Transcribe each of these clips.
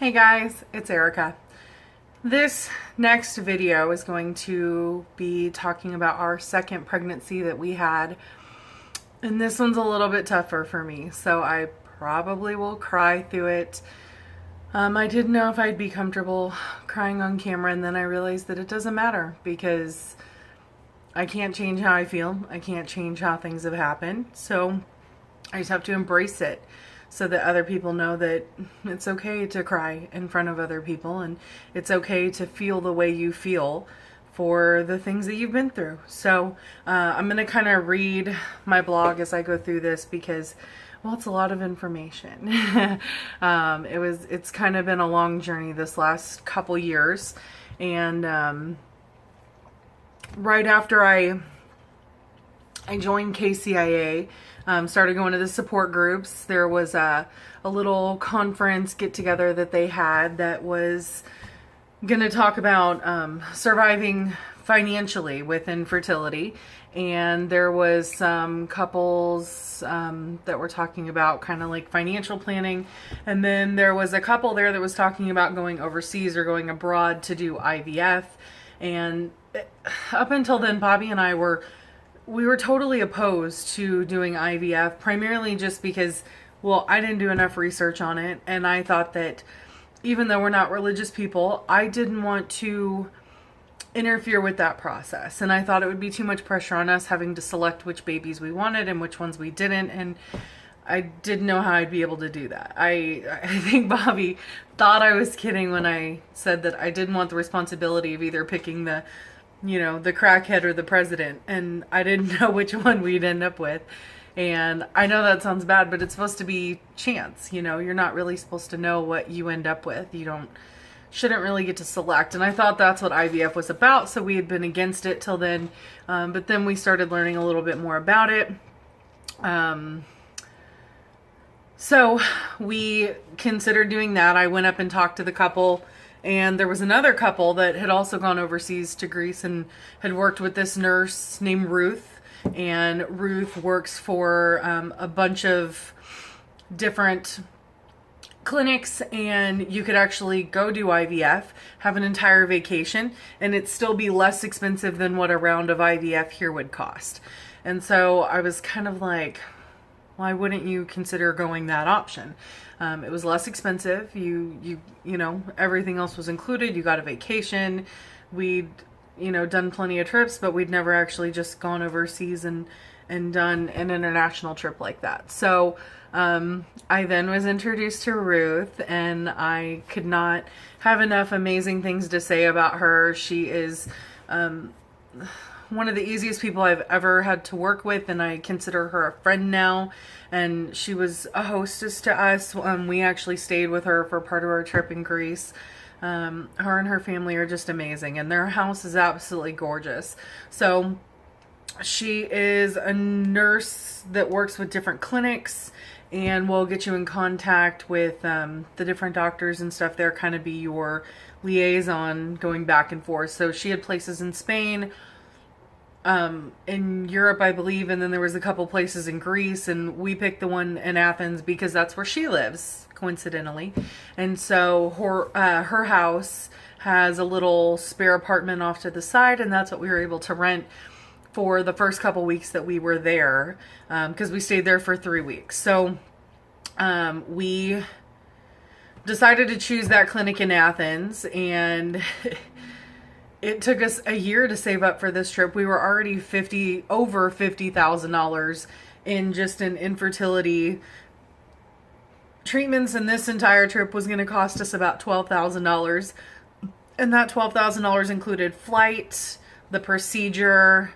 Hey guys, it's Erica. This next video is going to be talking about our second pregnancy that we had. And this one's a little bit tougher for me, so I probably will cry through it. I didn't know if I'd be comfortable crying on camera, and then I realized that it doesn't matter because I can't change how I feel. I can't change how things have happened. So I just have to embrace it so that other people know that it's okay to cry in front of other people and it's okay to feel the way you feel for the things that you've been through. So I'm going to kind of read my blog as I go through this because, well, it's a lot of information. It's kind of been a long journey this last couple years. And right after I joined KCIA, started going to the support groups. There was a little conference get together that they had that was going to talk about surviving financially with infertility. And there was some couples that were talking about kind of like financial planning. And then there was a couple there that was talking about going overseas or going abroad to do IVF. And up until then, Bobby and I were totally opposed to doing IVF, primarily just because, well, I didn't do enough research on it. And I thought that even though we're not religious people, I didn't want to interfere with that process. And I thought it would be too much pressure on us having to select which babies we wanted and which ones we didn't. And I didn't know how I'd be able to do that. I think Bobby thought I was kidding when I said that I didn't want the responsibility of either picking the crackhead or the president, and I didn't know which one we'd end up with. And I know that sounds bad, but it's supposed to be chance. You're not really supposed to know what you end up with. Shouldn't really get to select. And I thought that's what IVF was about, so we had been against it till then. But then we started learning a little bit more about it. So we considered doing that. I went up and talked to the couple. And there was another couple that had also gone overseas to Greece and had worked with this nurse named Ruth. And Ruth works for a bunch of different clinics, and you could actually go do IVF, have an entire vacation, and it'd still be less expensive than what a round of IVF here would cost. And so I was kind of like, why wouldn't you consider going that option? It was less expensive. You know, everything else was included. You got a vacation. We'd, done plenty of trips, but we'd never actually just gone overseas and done an international trip like that. So I then was introduced to Ruth, and I could not have enough amazing things to say about her. She is one of the easiest people I've ever had to work with, and I consider her a friend now. And she was a hostess to us. We actually stayed with her for part of our trip in Greece. Her and her family are just amazing, and their house is absolutely gorgeous. So she is a nurse that works with different clinics and will get you in contact with the different doctors and stuff there, kind of be your liaison going back and forth. So she had places in Spain, in Europe, I believe, and then there was a couple places in Greece, and we picked the one in Athens because that's where she lives, coincidentally. And so her house has a little spare apartment off to the side, and that's what we were able to rent for the first couple weeks that we were there, because we stayed there for 3 weeks. So we decided to choose that clinic in Athens, and it took us a year to save up for this trip. We were already over $50,000 in just an infertility treatments, and this entire trip was going to cost us about $12,000. And that $12,000 included flight, the procedure,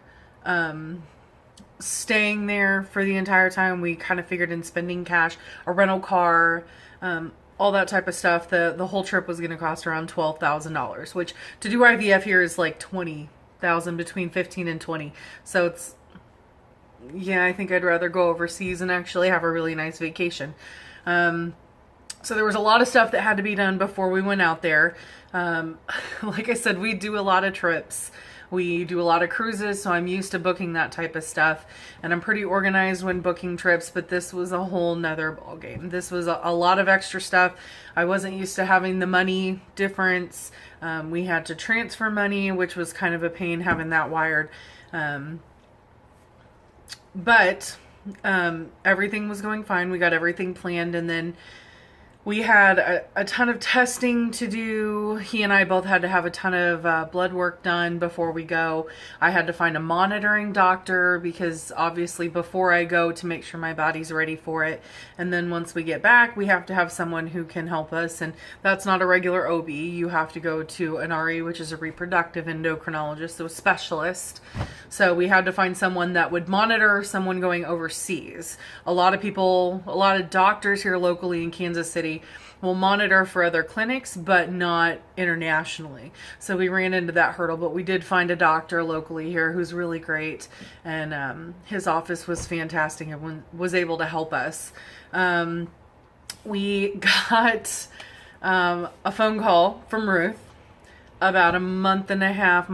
staying there for the entire time. We kind of figured in spending cash, a rental car, all that type of stuff. The whole trip was going to cost around $12,000, which to do IVF here is like $20,000, between 15 and 20. So it's, yeah, I think I'd rather go overseas and actually have a really nice vacation. So there was a lot of stuff that had to be done before we went out there. Like I said, we do a lot of trips. We do a lot of cruises, so I'm used to booking that type of stuff, and I'm pretty organized when booking trips, but this was a whole nother ballgame. This was a lot of extra stuff. I wasn't used to having the money difference. We had to transfer money, which was kind of a pain having that wired. But everything was going fine. We got everything planned, and then we had a ton of testing to do. He and I both had to have a ton of blood work done before we go. I had to find a monitoring doctor because obviously before I go to make sure my body's ready for it. And then once we get back, we have to have someone who can help us. And that's not a regular OB. You have to go to an RE, which is a reproductive endocrinologist, so a specialist. So we had to find someone that would monitor someone going overseas. A lot of doctors here locally in Kansas City will monitor for other clinics, but not internationally. So we ran into that hurdle, but we did find a doctor locally here who's really great, and his office was fantastic and was able to help us. We got a phone call from Ruth about a month and a half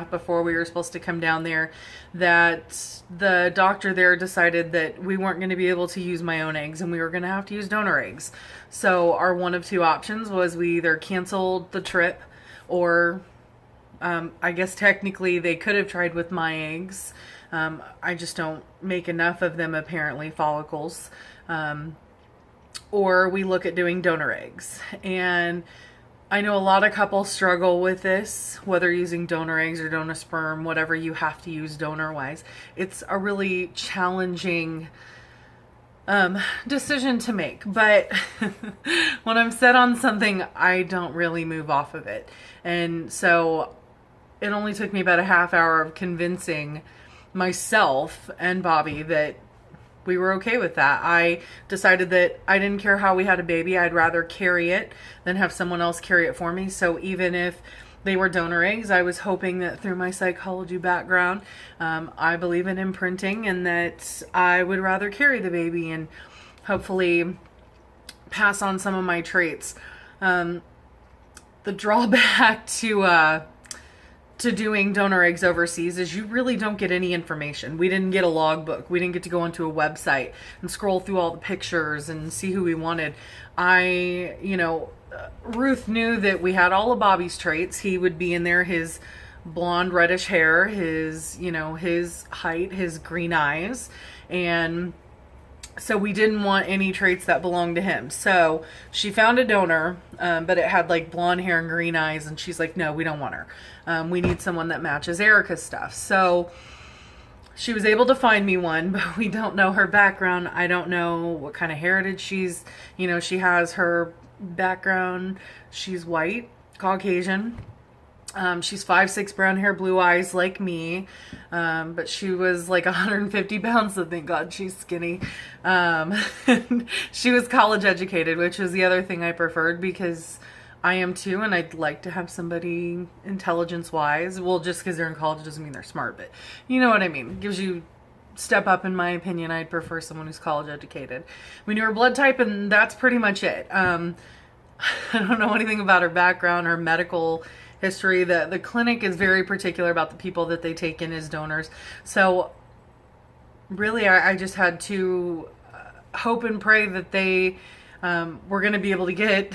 before we were supposed to come down there, that the doctor there decided that we weren't going to be able to use my own eggs and we were going to have to use donor eggs. So our one of two options was we either canceled the trip or I guess technically they could have tried with my eggs. I just don't make enough of them, apparently, follicles. Or we look at doing donor eggs. And I know a lot of couples struggle with this, whether using donor eggs or donor sperm, whatever you have to use donor-wise. It's a really challenging decision to make. But when I'm set on something, I don't really move off of it. And so it only took me about a half hour of convincing myself and Bobby that we were okay with that. I decided that I didn't care how we had a baby. I'd rather carry it than have someone else carry it for me. So even if they were donor eggs, I was hoping that through my psychology background, I believe in imprinting, and that I would rather carry the baby and hopefully pass on some of my traits. The drawback to doing donor eggs overseas is you really don't get any information. We didn't get a logbook. We didn't get to go onto a website and scroll through all the pictures and see who we wanted. Ruth knew that we had all of Bobby's traits. He would be in there, his blonde reddish hair, his height, his green eyes, and so we didn't want any traits that belonged to him. So she found a donor, but it had like blonde hair and green eyes, and she's like, no, we don't want her. We need someone that matches Erica's stuff. So she was able to find me one, but we don't know her background. I don't know what kind of heritage she has. Her background, she's white, Caucasian. She's 5'6", brown hair, blue eyes like me. But she was like 150 pounds, so thank God she's skinny. She was college educated, which was the other thing I preferred, because I am too, and I'd like to have somebody intelligence-wise. Well, just because they're in college doesn't mean they're smart, but you know what I mean. It gives you step up, in my opinion. I'd prefer someone who's college educated. We knew her blood type, and that's pretty much it. I don't know anything about her background, her medical history. The clinic is very particular about the people that they take in as donors. So really, I just had to hope and pray that they were going to be able to get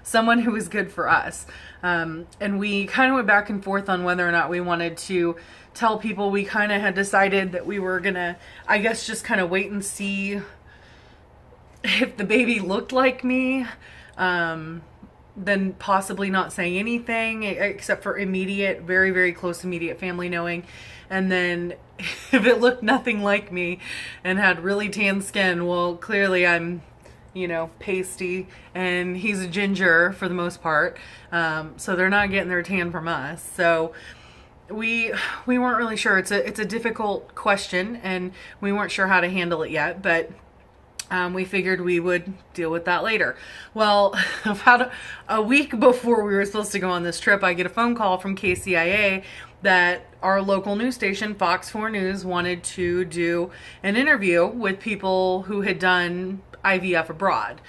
someone who was good for us. And we kind of went back and forth on whether or not we wanted to tell people. We kind of had decided that we were going to, I guess, just kind of wait and see if the baby looked like me. Then possibly not saying anything except for immediate, very, very close immediate family knowing. And then if it looked nothing like me and had really tan skin, well, clearly I'm, pasty, and he's a ginger for the most part. So they're not getting their tan from us. So we weren't really sure. It's a difficult question, and we weren't sure how to handle it yet, but we figured we would deal with that later. Well, about a week before we were supposed to go on this trip, I get a phone call from KCIA that our local news station, Fox 4 News, wanted to do an interview with people who had done IVF abroad.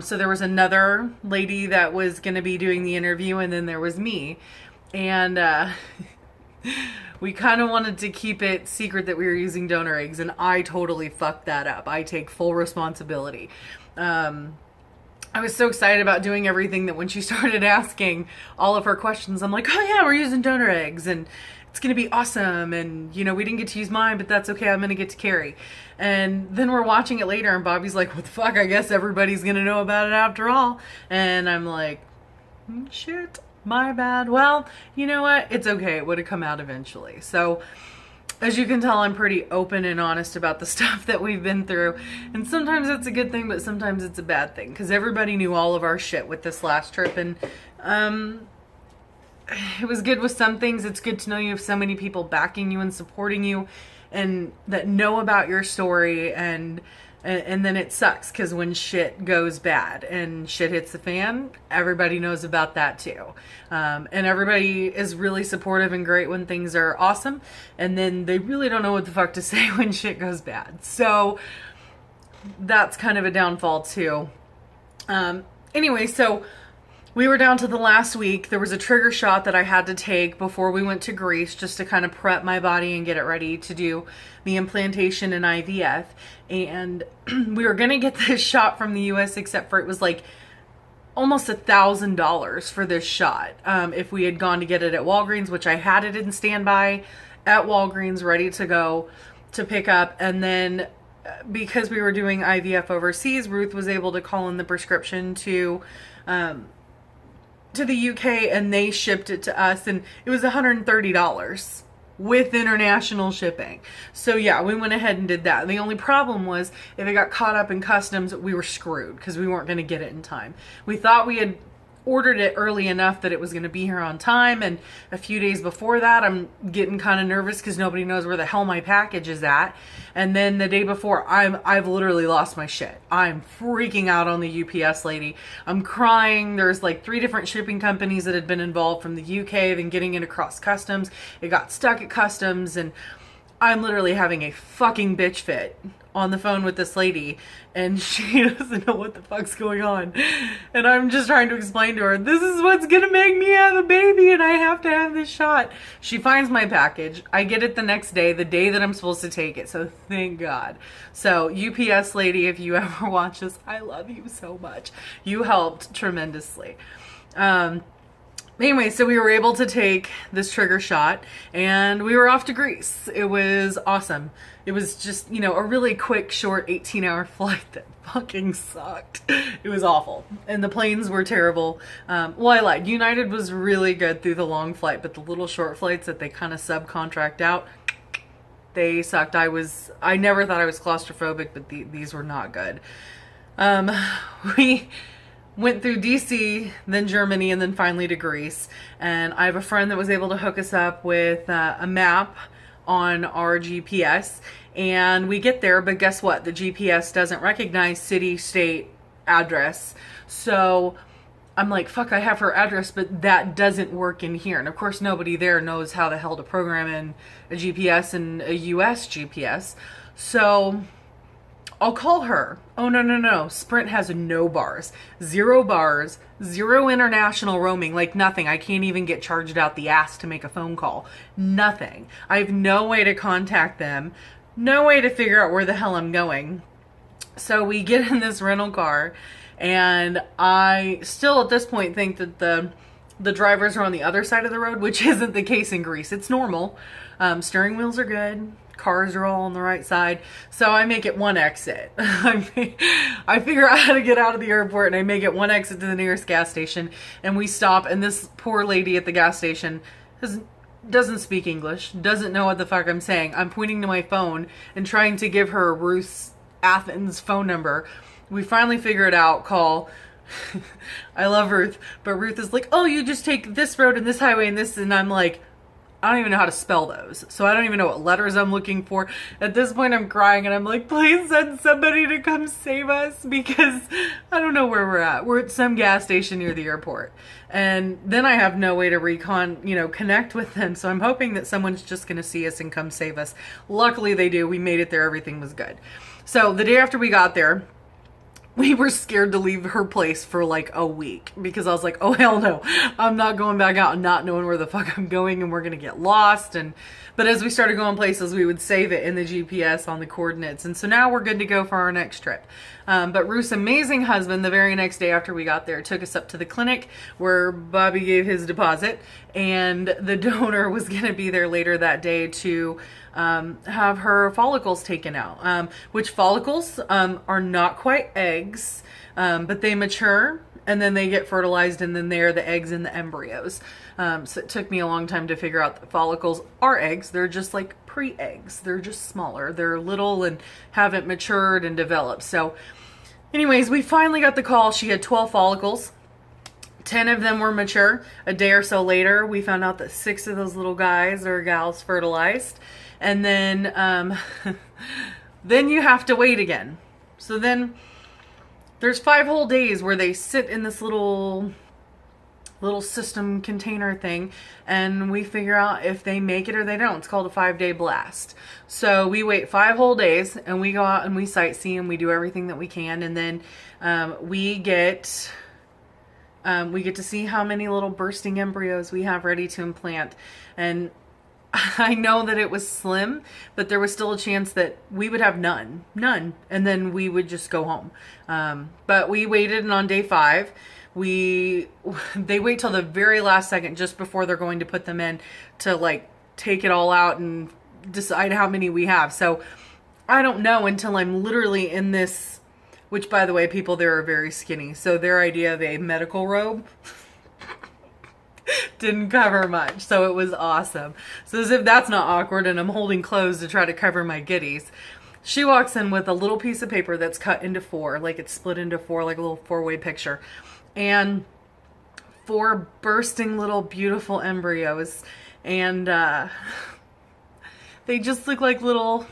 So there was another lady that was going to be doing the interview, and then there was me. And We kind of wanted to keep it secret that we were using donor eggs, and I totally fucked that up. I take full responsibility. I was so excited about doing everything that when she started asking all of her questions, I'm like, oh yeah, we're using donor eggs and it's going to be awesome. And, you know, we didn't get to use mine, but that's okay. I'm going to get to carry. And then we're watching it later and Bobby's like, what the fuck? I guess everybody's going to know about it after all. And I'm like, shit, my bad. Well, you know what? It's okay. It would have come out eventually. So as you can tell, I'm pretty open and honest about the stuff that we've been through. And sometimes it's a good thing, but sometimes it's a bad thing. Because everybody knew all of our shit with this last trip. And it was good with some things. It's good to know you have so many people backing you and supporting you. And that know about your story. And then it sucks because when shit goes bad and shit hits the fan, everybody knows about that too. And everybody is really supportive and great when things are awesome. And then they really don't know what the fuck to say when shit goes bad. So that's kind of a downfall too. Anyway, so we were down to the last week. There was a trigger shot that I had to take before we went to Greece just to kind of prep my body and get it ready to do the implantation and IVF. And we were going to get this shot from the US, except for it was like almost $1,000 for this shot. If we had gone to get it at Walgreens, which I had it in standby at Walgreens, ready to go to pick up. And then because we were doing IVF overseas, Ruth was able to call in the prescription to the UK, and they shipped it to us, and it was $130 with international shipping. So yeah, we went ahead and did that. The only problem was if it got caught up in customs, we were screwed because we weren't going to get it in time. We thought we had ordered it early enough that it was going to be here on time, and a few days before that I'm getting kind of nervous because nobody knows where the hell my package is at. And then the day before, I've literally lost my shit. I'm freaking out on the UPS lady. I'm crying. There's like 3 different shipping companies that had been involved from the UK, then getting it across customs. It got stuck at customs, and I'm literally having a fucking bitch fit on the phone with this lady, and she doesn't know what the fuck's going on. And I'm just trying to explain to her, this is what's gonna make me have a baby, and I have to have this shot. She finds my package. I get it the next day, the day that I'm supposed to take it. So thank God. So UPS lady, if you ever watch this, I love you so much. You helped tremendously. Anyway, so we were able to take this trigger shot and we were off to Greece. It was awesome. It was just, you know, a really quick, short 18-hour flight that fucking sucked. It was awful. And the planes were terrible. Well, I lied. United was really good through the long flight, but the little short flights that they kind of subcontract out, they sucked. I never thought I was claustrophobic, but these were not good. We went through DC, then Germany, and then finally to Greece. And I have a friend that was able to hook us up with a map on our GPS. And we get there, but guess what? The GPS doesn't recognize city, state, address. So I'm like, fuck, I have her address, but that doesn't work in here. And of course, nobody there knows how the hell to program in a GPS and a US GPS. So I'll call her. Oh, no. Sprint has no bars, 0 bars, 0 international roaming, like nothing. I can't even get charged out the ass to make a phone call. Nothing. I have no way to contact them. No way to figure out where the hell I'm going. So we get in this rental car, and I still at this point think that the drivers are on the other side of the road, which isn't the case in Greece. It's normal. Steering wheels are good. Cars are all on the right side. So I make it one exit. I figure out how to get out of the airport, and I make it one exit to the nearest gas station, and we stop, and this poor lady at the gas station doesn't speak English, doesn't know what the fuck I'm saying. I'm pointing to my phone and trying to give her Ruth's Athens phone number. We finally figure it out, call. I love Ruth, but Ruth is like, oh, you just take this road and this highway and this, and I'm like, I don't even know how to spell those. So I don't even know what letters I'm looking for. At this point, I'm crying and I'm like, please send somebody to come save us, because I don't know where we're at. We're at some gas station near the airport. And then I have no way to connect with them. So I'm hoping that someone's just going to see us and come save us. Luckily they do. We made it there. Everything was good. So the day after we got there, we were scared to leave her place for like a week because I was like, oh hell no, I'm not going back out and not knowing where the fuck I'm going, and we're gonna get lost. But as we started going places, we would save it in the GPS on the coordinates, and so now we're good to go for our next trip. But Ruth's amazing husband, the very next day after we got there, took us up to the clinic where Bobby gave his deposit, and the donor was going to be there later that day to have her follicles taken out, which follicles are not quite eggs, but they mature and then they get fertilized, and then they're the eggs and the embryos. So it took me a long time to figure out that follicles are eggs. They're just like pre-eggs. They're just smaller. They're little and haven't matured and developed. So anyways, we finally got the call. She had 12 follicles. 10 of them were mature. A day or so later, we found out that 6 of those little guys or gals fertilized. And then, then you have to wait again. So then there's 5 whole days where they sit in this little system container thing, and we figure out if they make it or they don't. It's called a 5-day blast. So we wait 5 whole days, and we go out and we sightsee and we do everything that we can, and then we get to see how many little bursting embryos we have ready to implant. And I know that it was slim, but there was still a chance that we would have none, and then we would just go home. But we waited, and on day 5, they wait till the very last second just before they're going to put them in to like take it all out and decide how many we have. So I don't know until I'm literally in this, which by the way, people there are very skinny. So their idea of a medical robe didn't cover much. So it was awesome. So as if that's not awkward, and I'm holding clothes to try to cover my giddies, she walks in with a little piece of paper that's cut into 4, like it's split into 4, like a little 4-way picture. And 4 bursting little beautiful embryos. And they just look like little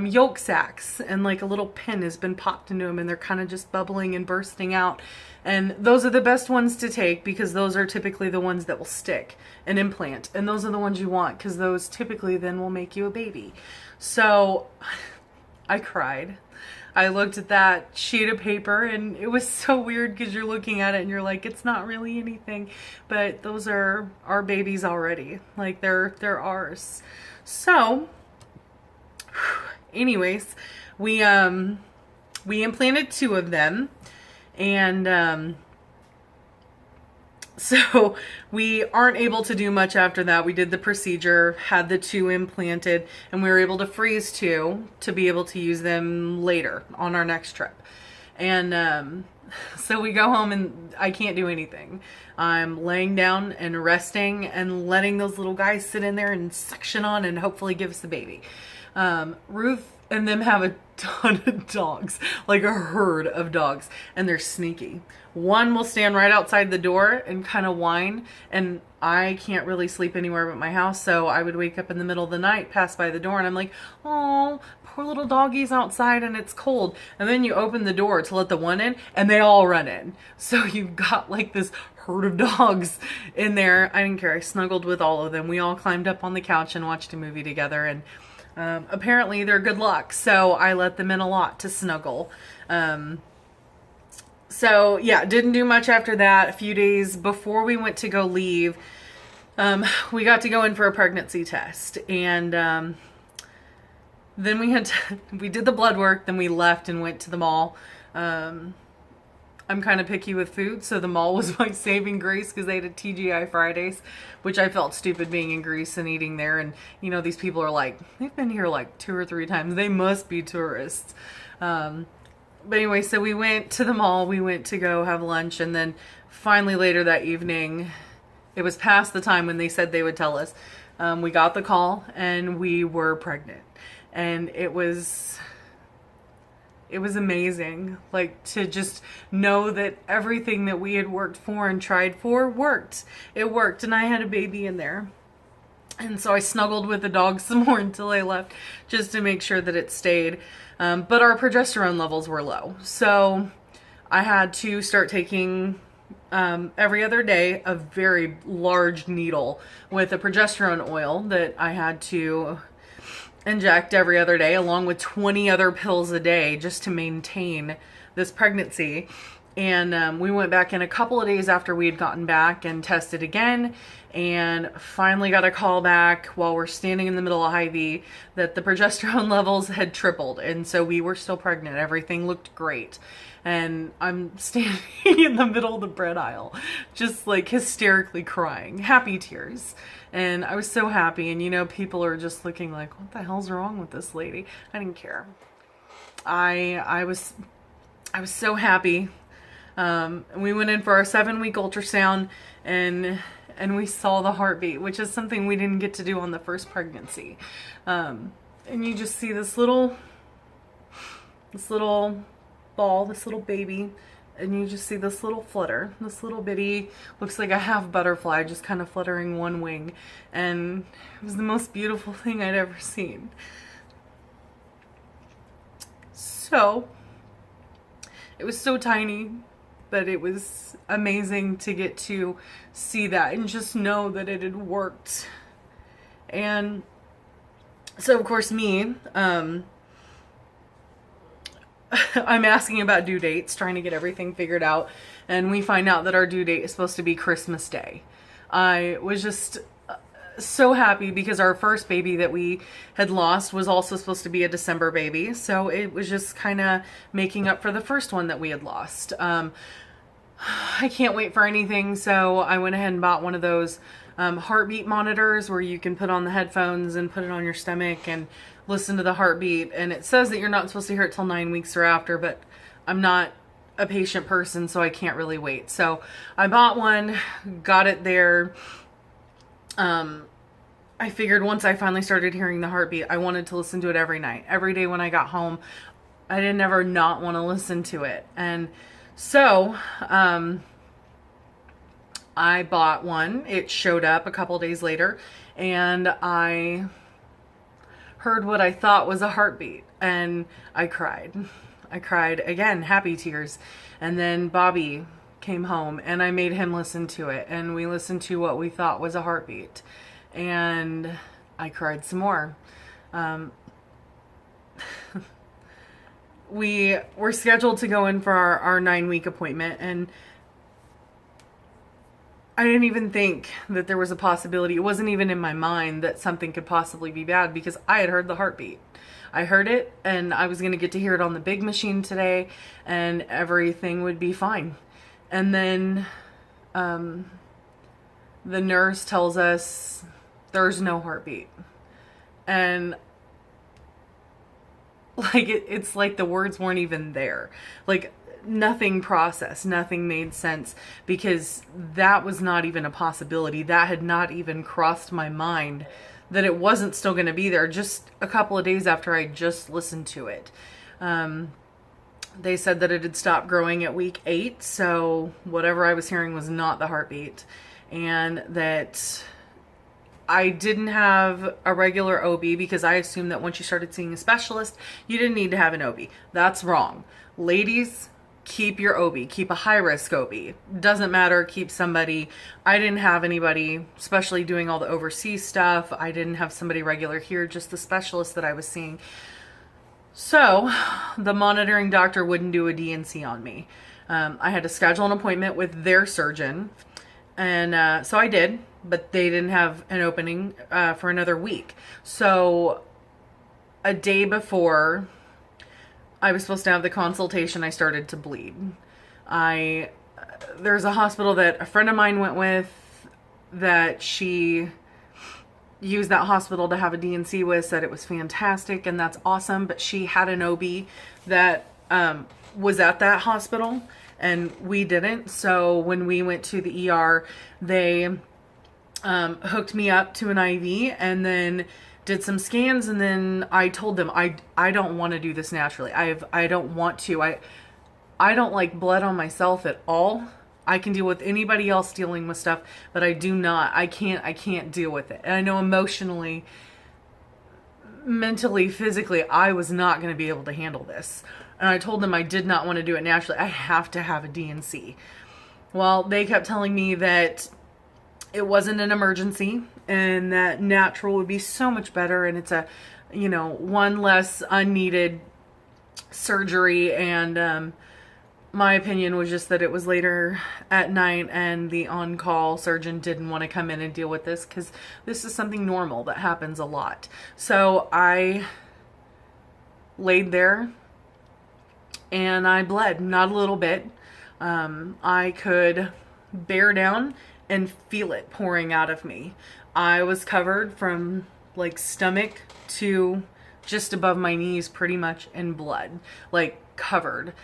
yolk sacs, and like a little pin has been popped into them, and they're kind of just bubbling and bursting out. And those are the best ones to take because those are typically the ones that will stick and implant. And those are the ones you want because those typically then will make you a baby. So I cried. I looked at that sheet of paper, and it was so weird because you're looking at it and you're like, it's not really anything, but those are our babies already. Like they're ours. So anyways, we implanted 2 of them, and so we aren't able to do much after that. We did the procedure, had the 2 implanted, and we were able to freeze 2 to be able to use them later on our next trip. And so we go home, and I can't do anything. I'm laying down and resting and letting those little guys sit in there and suction on and hopefully give us the baby. Ruth and them have a ton of dogs, like a herd of dogs, and they're sneaky. One will stand right outside the door and kind of whine, and I can't really sleep anywhere but my house, so I would wake up in the middle of the night, pass by the door, and I'm like, oh, poor little doggies outside and it's cold. And then you open the door to let the one in, and they all run in. So you've got like this herd of dogs in there. I didn't care. I snuggled with all of them. We all climbed up on the couch and watched a movie together, and apparently they're good luck, so I let them in a lot to snuggle. So yeah, didn't do much after that. A few days before we went to go leave, we got to go in for a pregnancy test, and then we did the blood work, then we left and went to the mall. I'm kind of picky with food, so the mall was my saving grace because they had a TGI Fridays, which I felt stupid being in Greece and eating there. And, you know, these people are like, they've been here like 2 or 3 times. They must be tourists. But anyway, so we went to the mall. We went to go have lunch. And then finally later that evening, it was past the time when they said they would tell us. We got the call and we were pregnant. And it was amazing, like, to just know that everything that we had worked for and tried for worked. It worked, and I had a baby in there. And so I snuggled with the dog some more until I left, just to make sure that it stayed. But our progesterone levels were low. So I had to start taking every other day a very large needle with a progesterone oil that I had to inject every other day, along with 20 other pills a day, just to maintain this pregnancy. And we went back in a couple of days after we had gotten back and tested again, and finally got a call back while we're standing in the middle of Hy-Vee that the progesterone levels had tripled. And so we were still pregnant. Everything looked great. And I'm standing in the middle of the bread aisle, just like hysterically crying, happy tears. And I was so happy. And you know, people are just looking like, what the hell's wrong with this lady? I didn't care. I was so happy. We went in for our 7-week ultrasound, and we saw the heartbeat, which is something we didn't get to do on the first pregnancy. And you just see this little ball, this little baby, and you just see this little flutter, this little bitty, looks like a half butterfly just kind of fluttering one wing. And it was the most beautiful thing I'd ever seen. So it was so tiny, but it was amazing to get to see that and just know that it had worked. And so of course me, I'm asking about due dates, trying to get everything figured out, and we find out that our due date is supposed to be Christmas Day. I was just so happy because our first baby that we had lost was also supposed to be a December baby, so it was just kind of making up for the first one that we had lost. I can't wait for anything, so I went ahead and bought one of those heartbeat monitors where you can put on the headphones and put it on your stomach and listen to the heartbeat. And it says that you're not supposed to hear it till 9 weeks or after, but I'm not a patient person, so I can't really wait. So I bought one, got it there. I figured once I finally started hearing the heartbeat, I wanted to listen to it every night. Every day when I got home, I didn't ever not want to listen to it. And so, I bought one. It showed up a couple days later, and I heard what I thought was a heartbeat, and I cried. I cried again, happy tears. And then Bobby came home, and I made him listen to it, and we listened to what we thought was a heartbeat, and I cried some more. We were scheduled to go in for our 9-week appointment, and I didn't even think that there was a possibility. It wasn't even in my mind that something could possibly be bad because I had heard the heartbeat. I heard it, and I was going to get to hear it on the big machine today, and everything would be fine. And then the nurse tells us there's no heartbeat. And like it's like the words weren't even there. Like nothing processed, nothing made sense, because that was not even a possibility. That had not even crossed my mind that it wasn't still going to be there just a couple of days after I just listened to it. They said that it had stopped growing at week 8, so whatever I was hearing was not the heartbeat, and that I didn't have a regular OB because I assumed that once you started seeing a specialist, you didn't need to have an OB. That's wrong. Ladies, keep your OB. Keep a high-risk OB. Doesn't matter. Keep somebody. I didn't have anybody, especially doing all the overseas stuff. I didn't have somebody regular here, just the specialist that I was seeing. So the monitoring doctor wouldn't do a D&C on me. I had to schedule an appointment with their surgeon. And so I did, but they didn't have an opening for another week. So a day before I was supposed to have the consultation, I started to bleed. There's a hospital that a friend of mine went with that she used that hospital to have a D&C with, said it was fantastic, and that's awesome. But she had an OB that was at that hospital, and we didn't. So when we went to the ER, they hooked me up to an IV and then did some scans. And then I told them, I don't want to do this naturally. I don't want to. I don't like blood on myself at all. I can deal with anybody else dealing with stuff, but I can't deal with it. And I know emotionally, mentally, physically, I was not going to be able to handle this. And I told them I did not want to do it naturally. I have to have a D&C. Well, they kept telling me that it wasn't an emergency and that natural would be so much better. And it's one less unneeded surgery. And my opinion was just that it was later at night and the on-call surgeon didn't want to come in and deal with this because this is something normal that happens a lot. So I laid there and I bled, not a little bit. I could bear down and feel it pouring out of me. I was covered from like stomach to just above my knees pretty much in blood, like covered.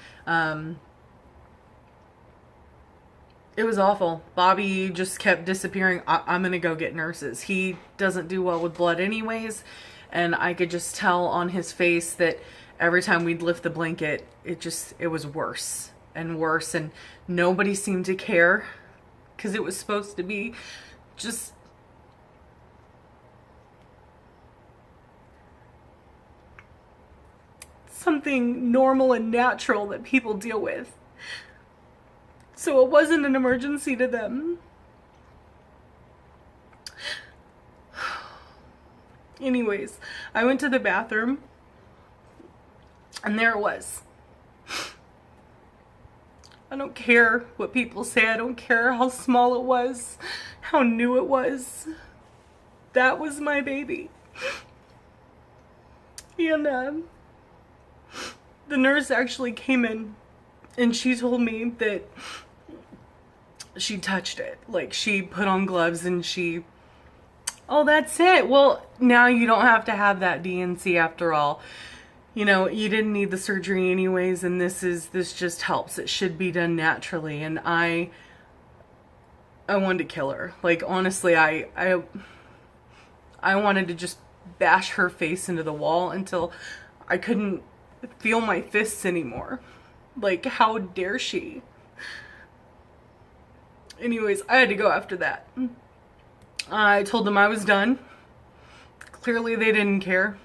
It was awful. Bobby just kept disappearing. I'm gonna go get nurses. He doesn't do well with blood anyways, and I could just tell on his face that every time we'd lift the blanket, it was worse and worse, and nobody seemed to care because it was supposed to be just something normal and natural that people deal with. So it wasn't an emergency to them. Anyways, I went to the bathroom and there it was. I don't care what people say. I don't care how small it was, how new it was. That was my baby. And the nurse actually came in and she told me that she touched it. Like, she put on gloves and oh, that's it. Well, now you don't have to have that DNC after all. You know, you didn't need the surgery anyways, and this just helps. It should be done naturally. And I wanted to kill her. Like, honestly, I wanted to just bash her face into the wall until I couldn't feel my fists anymore. Like, how dare she? Anyways, I had to go after that. I told them I was done. Clearly they didn't care.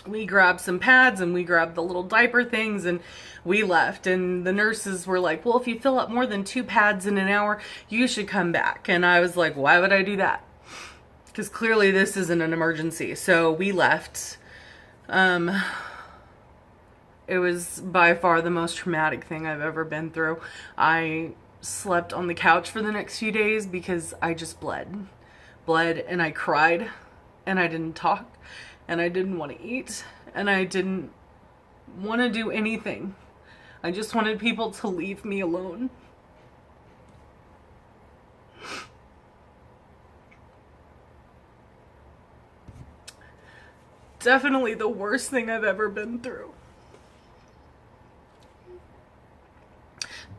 We grabbed some pads and we grabbed the little diaper things and we left. And the nurses were like, well, if you fill up more than 2 pads in an hour, you should come back. And I was like, why would I do that? Because clearly this isn't an emergency. So we left. It was by far the most traumatic thing I've ever been through. I slept on the couch for the next few days because I just bled and I cried and I didn't talk and I didn't want to eat and I didn't want to do anything. I just wanted people to leave me alone. Definitely the worst thing I've ever been through.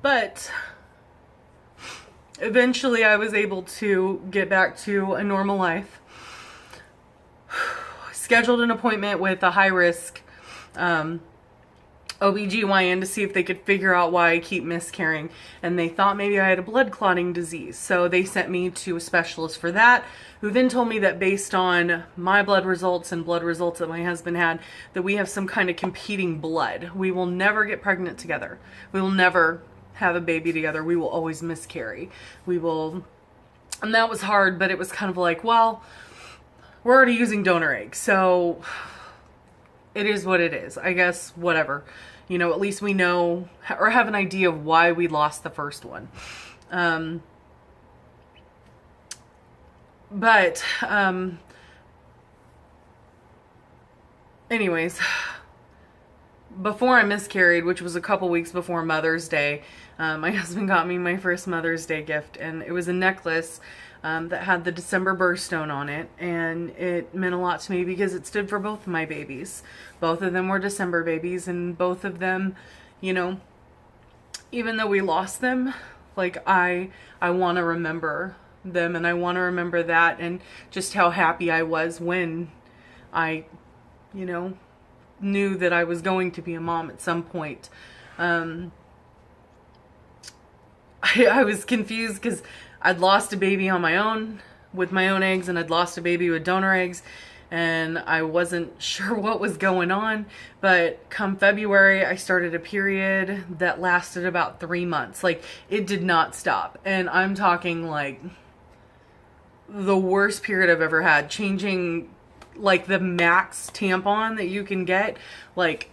But eventually I was able to get back to a normal life. Scheduled an appointment with a high-risk OBGYN to see if they could figure out why I keep miscarrying. And they thought maybe I had a blood clotting disease. So they sent me to a specialist for that, who then told me that based on my blood results and blood results that my husband had, that we have some kind of competing blood. We will never get pregnant together. We will never have a baby together. We will always miscarry. And that was hard, but it was kind of like, well, we're already using donor eggs, so it is what it is. I guess, whatever. You know, at least we know or have an idea of why we lost the first one. Anyways, before I miscarried, which was a couple weeks before Mother's Day, my husband got me my first Mother's Day gift, and it was a necklace that had the December birthstone on it, and it meant a lot to me because it stood for both of my babies. Both of them were December babies, and both of them, you know, even though we lost them, like, I want to remember them, and I want to remember that, and just how happy I was when I, you know, knew that I was going to be a mom at some point. I was confused because I'd lost a baby on my own with my own eggs, and I'd lost a baby with donor eggs, and I wasn't sure what was going on. But come February, I started a period that lasted about 3 months. Like, it did not stop. And I'm talking like the worst period I've ever had. Changing like the max tampon that you can get, like,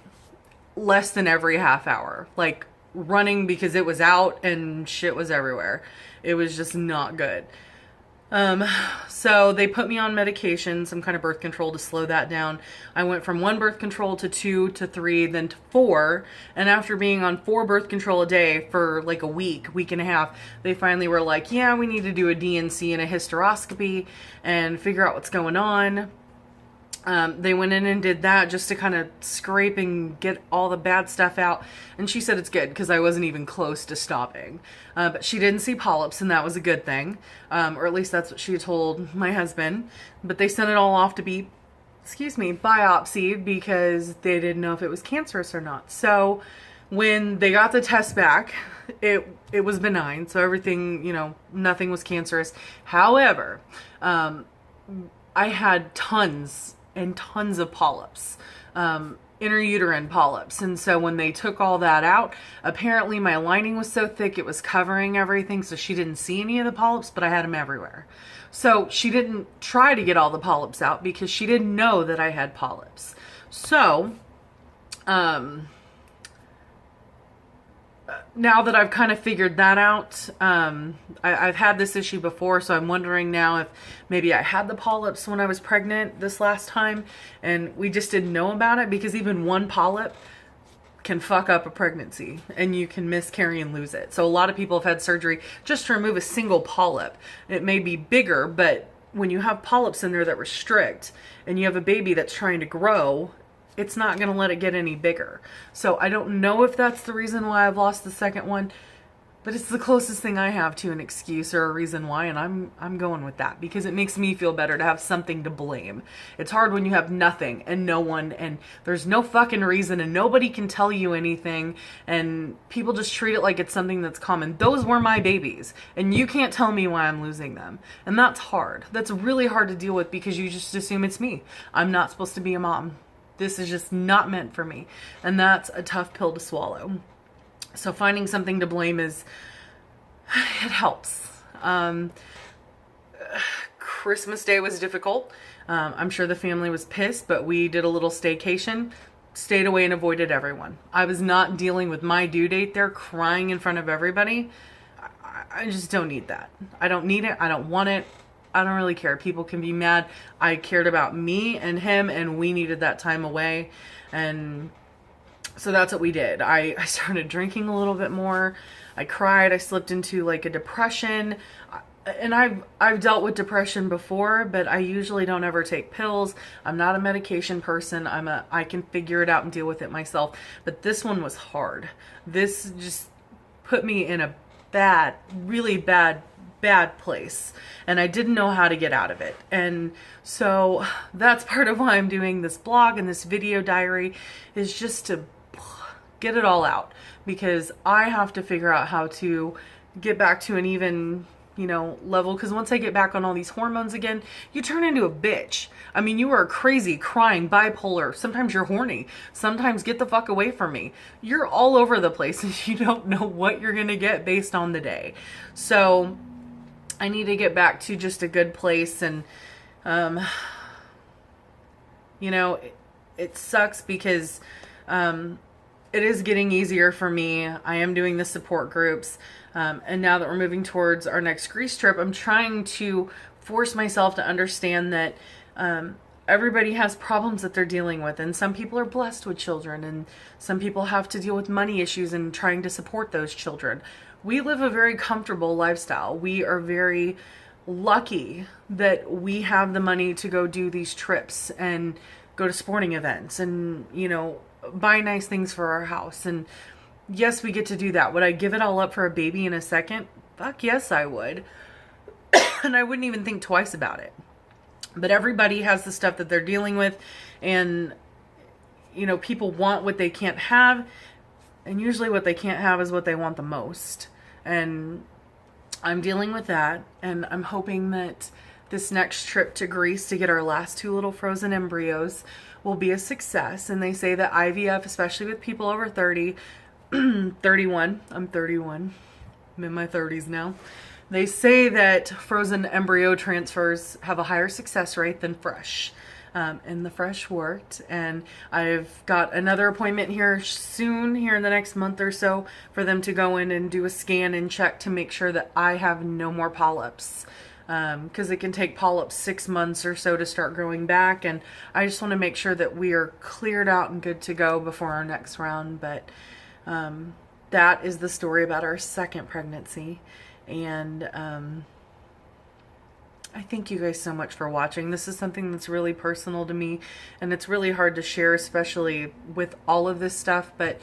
less than every half hour. Like, running because it was out and shit was everywhere. It was just not good. So they put me on medication, some kind of birth control to slow that down. I went from 1 birth control to 2 to 3, then to 4. And after being on 4 birth control a day for like a week and a half, they finally were like, yeah, we need to do a DNC and a hysteroscopy and figure out what's going on. They went in and did that just to kind of scrape and get all the bad stuff out. And she said it's good because I wasn't even close to stopping. But she didn't see polyps, and that was a good thing. Or at least that's what she told my husband. But they sent it all off to be, biopsied because they didn't know if it was cancerous or not. So when they got the test back, it was benign. So everything, nothing was cancerous. However, I had tons and tons of polyps, intrauterine polyps. And so when they took all that out, apparently my lining was so thick it was covering everything, so she didn't see any of the polyps, but I had them everywhere. So she didn't try to get all the polyps out because she didn't know that I had polyps. So now that I've kind of figured that out, I've had this issue before, so I'm wondering now if maybe I had the polyps when I was pregnant this last time and we just didn't know about it, because even 1 polyp can fuck up a pregnancy and you can miscarry and lose it. So a lot of people have had surgery just to remove a single polyp. It may be bigger, but when you have polyps in there that restrict and you have a baby that's trying to grow, it's not going to let it get any bigger. So I don't know if that's the reason why I've lost the second one, but it's the closest thing I have to an excuse or a reason why, and I'm going with that because it makes me feel better to have something to blame. It's hard when you have nothing and no one, and there's no fucking reason, and nobody can tell you anything, and people just treat it like it's something that's common. Those were my babies, and you can't tell me why I'm losing them. And that's hard. That's really hard to deal with because you just assume it's me. I'm not supposed to be a mom. This is just not meant for me. And that's a tough pill to swallow. So finding something to blame it helps. Christmas Day was difficult. I'm sure the family was pissed, but we did a little staycation, stayed away and avoided everyone. I was not dealing with my due date there, crying in front of everybody. I just don't need that. I don't need it. I don't want it. I don't really care. People can be mad. I cared about me and him, and we needed that time away. And so that's what we did. I started drinking a little bit more. I cried. I slipped into like a depression. And I've dealt with depression before, but I usually don't ever take pills. I'm not a medication person. I can figure it out and deal with it myself. But this one was hard. This just put me in a really bad place, and I didn't know how to get out of it. And so that's part of why I'm doing this blog and this video diary, is just to get it all out, because I have to figure out how to get back to an even level, because once I get back on all these hormones again, you turn into a bitch. I mean, you are crazy, crying, bipolar, sometimes you're horny, sometimes get the fuck away from me. You're all over the place and you don't know what you're gonna get based on the day. So I need to get back to just a good place. And it sucks because it is getting easier for me. I am doing the support groups. And now that we're moving towards our next Greece trip, I'm trying to force myself to understand that everybody has problems that they're dealing with. And some people are blessed with children, and some people have to deal with money issues and trying to support those children. We live a very comfortable lifestyle. We are very lucky that we have the money to go do these trips and go to sporting events and, buy nice things for our house. And yes, we get to do that. Would I give it all up for a baby in a second? Fuck yes, I would. And I wouldn't even think twice about it. But everybody has the stuff that they're dealing with, and people want what they can't have, and usually what they can't have is what they want the most. And I'm dealing with that, and I'm hoping that this next trip to Greece to get our last 2 little frozen embryos will be a success. And they say that IVF, especially with people over 30, 31, I'm 31, I'm in my 30s now. They say that frozen embryo transfers have a higher success rate than fresh. in the fresh wort. And I've got another appointment here soon, here in the next month or so, for them to go in and do a scan and check to make sure that I have no more polyps. Because it can take polyps 6 months or so to start growing back, and I just want to make sure that we are cleared out and good to go before our next round. But that is the story about our second pregnancy, and I thank you guys so much for watching. This is something that's really personal to me, and it's really hard to share, especially with all of this stuff, but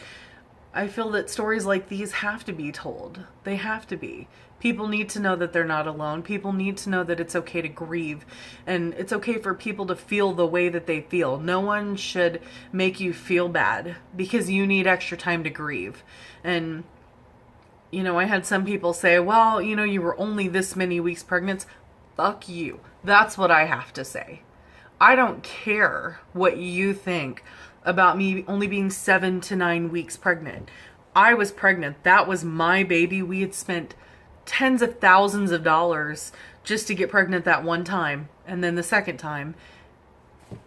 I feel that stories like these have to be told. They have to be. People need to know that they're not alone. People need to know that it's okay to grieve, and it's okay for people to feel the way that they feel. No one should make you feel bad because you need extra time to grieve. And, you know, I had some people say, well, you know, you were only this many weeks pregnant. Fuck you. That's what I have to say. I don't care what you think about me only being 7 to 9 weeks pregnant. I was pregnant. That was my baby. We had spent tens of thousands of dollars just to get pregnant that one time, and then the second time.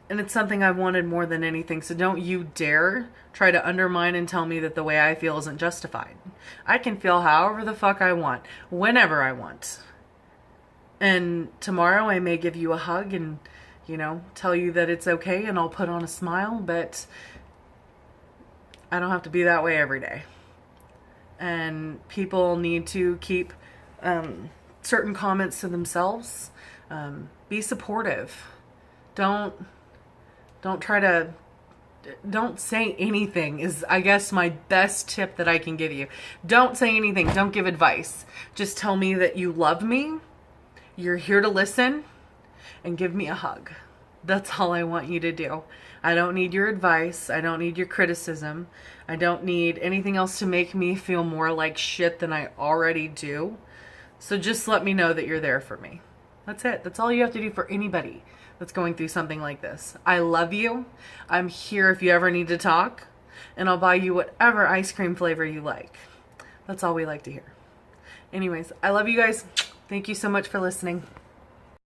And it's something I wanted more than anything. So don't you dare try to undermine and tell me that the way I feel isn't justified. I can feel however the fuck I want, whenever I want. And tomorrow I may give you a hug and, you know, tell you that it's okay, and I'll put on a smile, but I don't have to be that way every day. And people need to keep certain comments to themselves. Be supportive. Don't say anything is, I guess, my best tip that I can give you. Don't say anything. Don't give advice. Just tell me that you love me. You're here to listen, and give me a hug. That's all I want you to do. I don't need your advice. I don't need your criticism. I don't need anything else to make me feel more like shit than I already do. So just let me know that you're there for me. That's it. That's all you have to do for anybody that's going through something like this. I love you. I'm here if you ever need to talk, and I'll buy you whatever ice cream flavor you like. That's all we like to hear. Anyways, I love you guys. Thank you so much for listening.